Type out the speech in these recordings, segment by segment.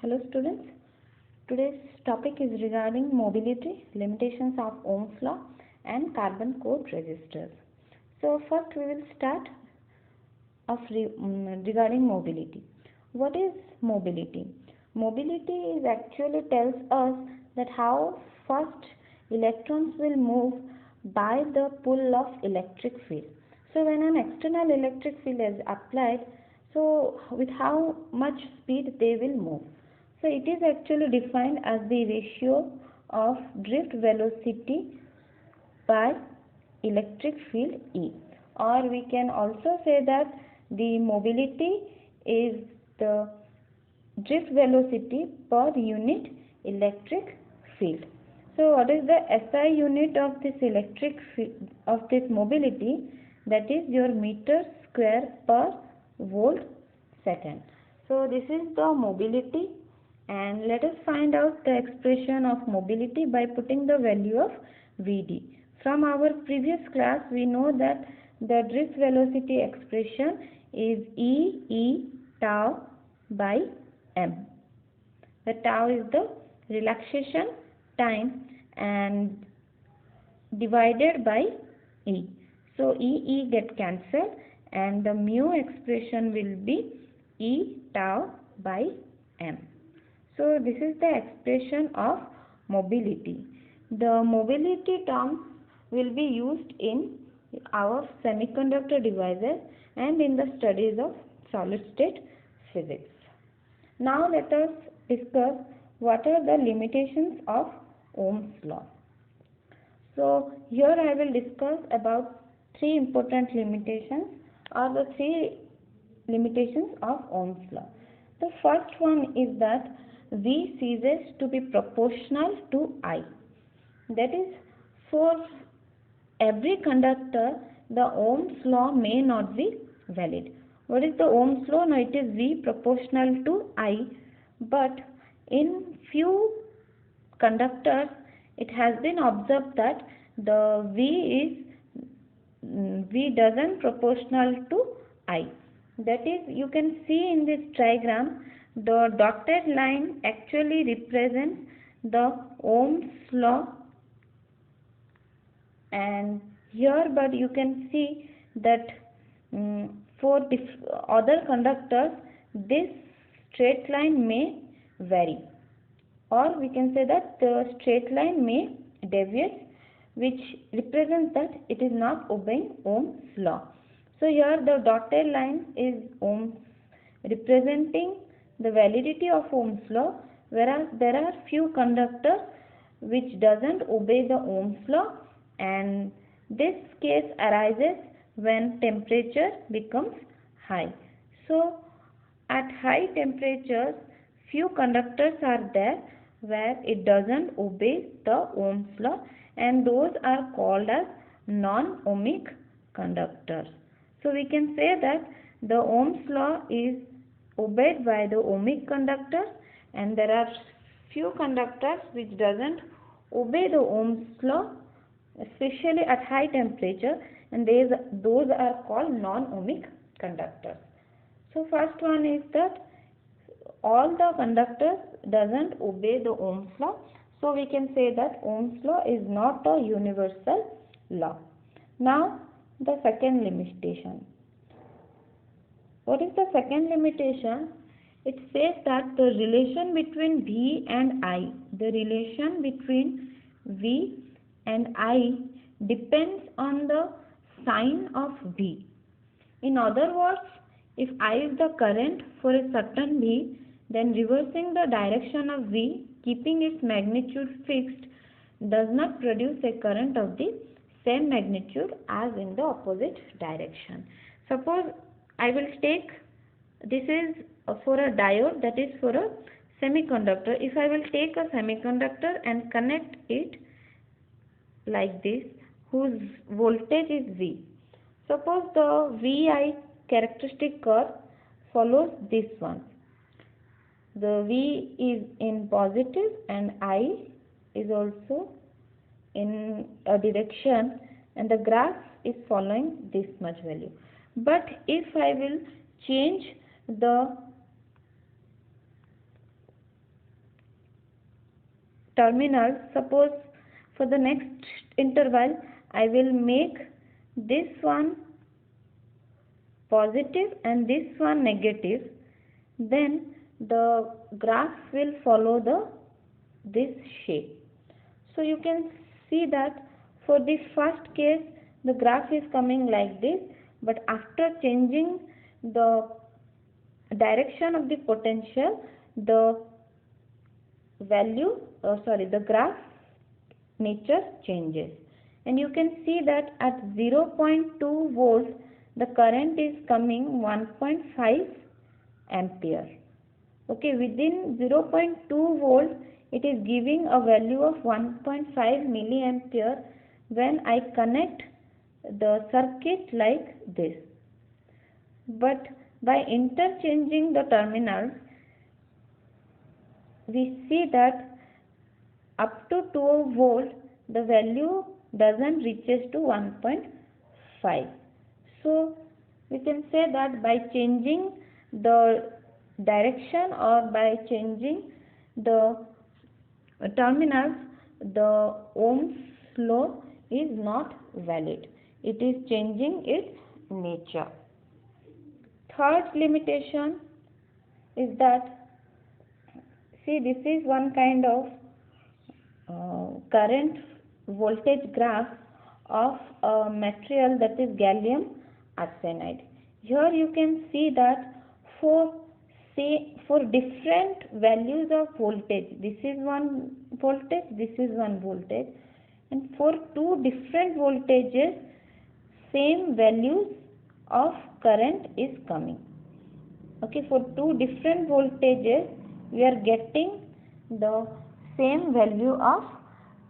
Hello students, today's topic is regarding mobility, limitations of Ohm's law and carbon code resistors. So first we will start regarding mobility. What is mobility? Mobility is actually tells us that how fast electrons will move by the pull of electric field. So when an external electric field is applied, so with how much speed they will move. So it is actually defined as the ratio of drift velocity by electric field E, or we can also say that the mobility is the drift velocity per unit electric field. So what is the SI unit of this electric field, of this mobility? That is your meter square per volt second. So this is the mobility, and let us find out the expression of mobility by putting the value of Vd. From our previous class we know that the drift velocity expression is E tau by m. The tau is the relaxation time and divided by E. So E get cancelled and the mu expression will be E tau by m. So this is the expression of mobility. The mobility terms will be used in our semiconductor devices and in the studies of solid state physics. Now let us discuss what are the limitations of Ohm's law. So here I will discuss about three important limitations, or the three limitations of Ohm's law. The first one is that V ceases to be proportional to I. That is, for every conductor the Ohm's law may not be valid. What is the Ohm's law? Now it is V proportional to I, but in few conductors it has been observed that the V doesn't proportional to I. That is, you can see in this diagram the dotted line actually represents the Ohm's law, and here but you can see that for other conductors this straight line may vary, or we can say that the straight line may deviate, which represents that it is not obeying Ohm's law. So here the dotted line is Ohm's, representing the validity of Ohm's law, whereas there are few conductors which doesn't obey the Ohm's law, and this case arises when temperature becomes high. So at high temperatures few conductors are there where it doesn't obey the Ohm's law, and those are called as non-ohmic conductors. So we can say that the Ohm's law is obeyed by the ohmic conductors, and there are few conductors which doesn't obey the Ohm's law, especially at high temperature, and those are called non-ohmic conductors. So first one is that all the conductors doesn't obey the Ohm's law, so we can say that Ohm's law is not a universal law. Now the second limitation. What is the second limitation? It says that the relation between V and I, the relation between V and I depends on the sign of V. In other words, if I is the current for a certain V, then reversing the direction of V, keeping its magnitude fixed, does not produce a current of the same magnitude as in the opposite direction. Suppose I will take, this is for a diode, that is for a semiconductor. If I will take a semiconductor and connect it like this, whose voltage is V. Suppose the Vi characteristic curve follows this one. The V is in positive and I is also in a direction, and the graph is following this much value. But if I will change the terminals, suppose for the next interval I will make this one positive and this one negative, then the graph will follow this shape. So you can see that for the first case the graph is coming like this, but after changing the direction of the potential, the the graph nature changes. And you can see that at 0.2 volts the current is coming 1.5 ampere. Okay, within 0.2 volts it is giving a value of 1.5 milliampere when I connect the circuit like this. But by interchanging the terminals, we see that up to 2 volt the value doesn't reaches to 1.5. So we can say that by changing the direction or by changing the terminals, the Ohm's law is not valid. It is changing its nature. Third limitation is that, see, this is one kind of current voltage graph of a material, that is gallium arsenide. Here you can see that for different values of voltage, this is one voltage, this is one voltage, and for two different voltages same values of current is coming. Okay, for two different voltages we are getting the same value of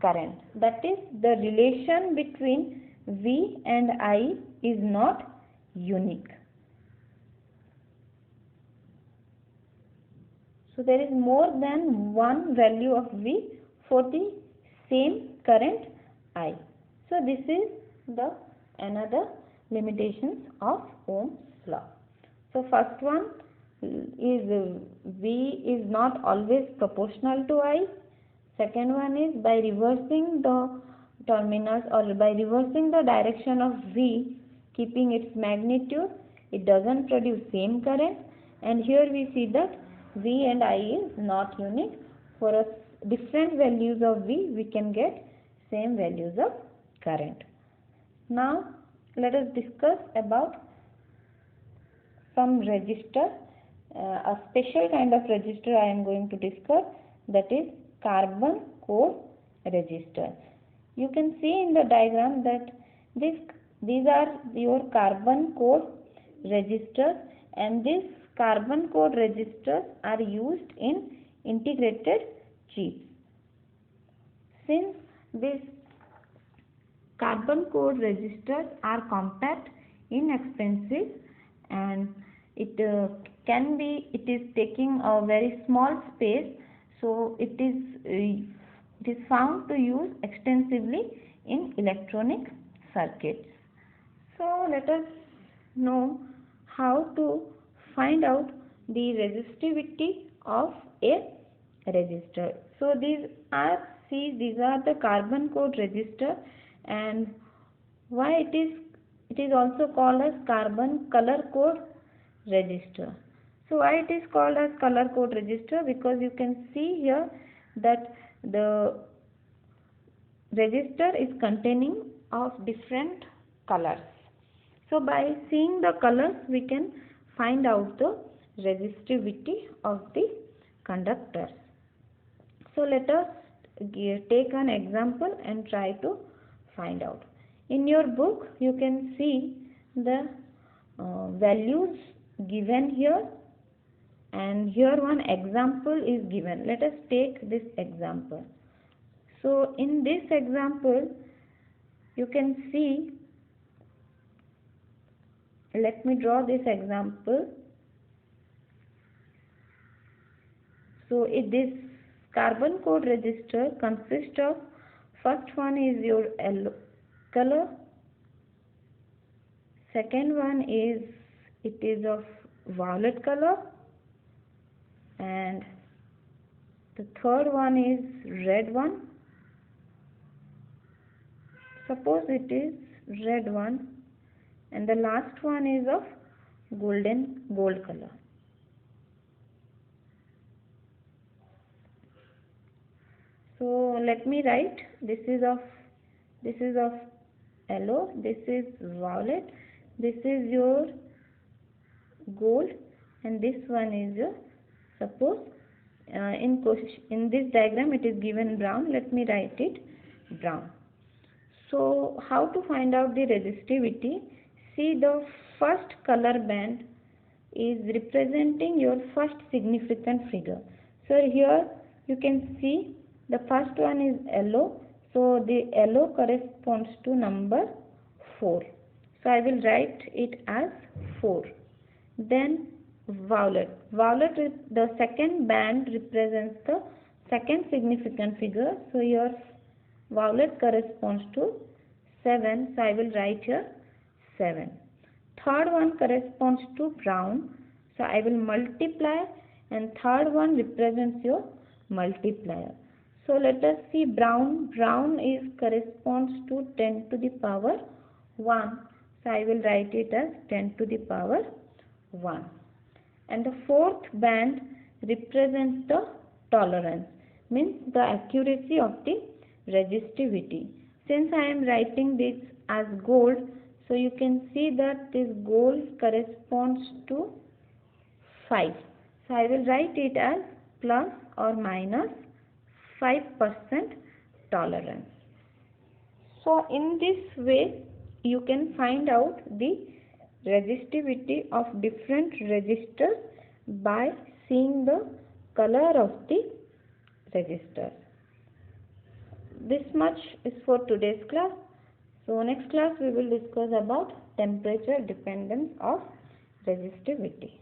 current. That is, the relation between V and I is not unique. So there is more than one value of V for the same current I. So this is the another limitations of Ohm's law. So first one is V is not always proportional to I. Second one is by reversing the terminals or by reversing the direction of V, keeping its magnitude, it doesn't produce same current. And here we see that V and I is not unique. For a different values of V, we can get same values of current. Now let us discuss about some resistor, a special kind of resistor I am going to discuss, that is carbon core resistor. You can see in the diagram that these are your carbon core resistors, and these carbon core resistors are used in integrated chips. Since these carbon core resistors are compact, inexpensive, and it is taking a very small space, so it is found to use extensively in electronic circuits. So let us know how to find out the resistivity of a resistor. So these are the carbon core resistor, and why it is also called as carbon color code resistor. So why it is called as color code resistor? Because you can see here that the resistor is containing of different colors. So by seeing the colors we can find out the resistivity of the conductors. So let us take an example and try to find out. In your book you can see the values given here, and here one example is given. Let us take this example. So in this example you can see, let me draw this example. So this carbon core resistor consists of, first one is your yellow color, second one is it is of violet color, and The third one is red one. Suppose it is red one, and the last one is of gold color. So let me write, this is of yellow, this is violet, this is your gold, and this one is your, suppose in this diagram it is given brown, let me write it brown. So how to find out the resistivity? See, the first color band is representing your first significant figure. So here you can see the first one is yellow, so the yellow corresponds to number 4. So I will write it as 4. Then violet. Violet is the second band represents the second significant figure. So your violet corresponds to 7. So I will write here 7. Third one corresponds to brown. So I will multiply, and third one represents your multiplier. So let us see brown. Brown is corresponds to 10 to the power 1. So I will write it as 10 to the power 1. And the fourth band represents the tolerance, means the accuracy of the resistivity. Since I am writing this as gold, so you can see that this gold corresponds to 5. So I will write it as plus or minus 5% tolerance. So in this way you can find out the resistivity of different resistors by seeing the color of the resistor. This much is for today's class. So next class we will discuss about temperature dependence of resistivity.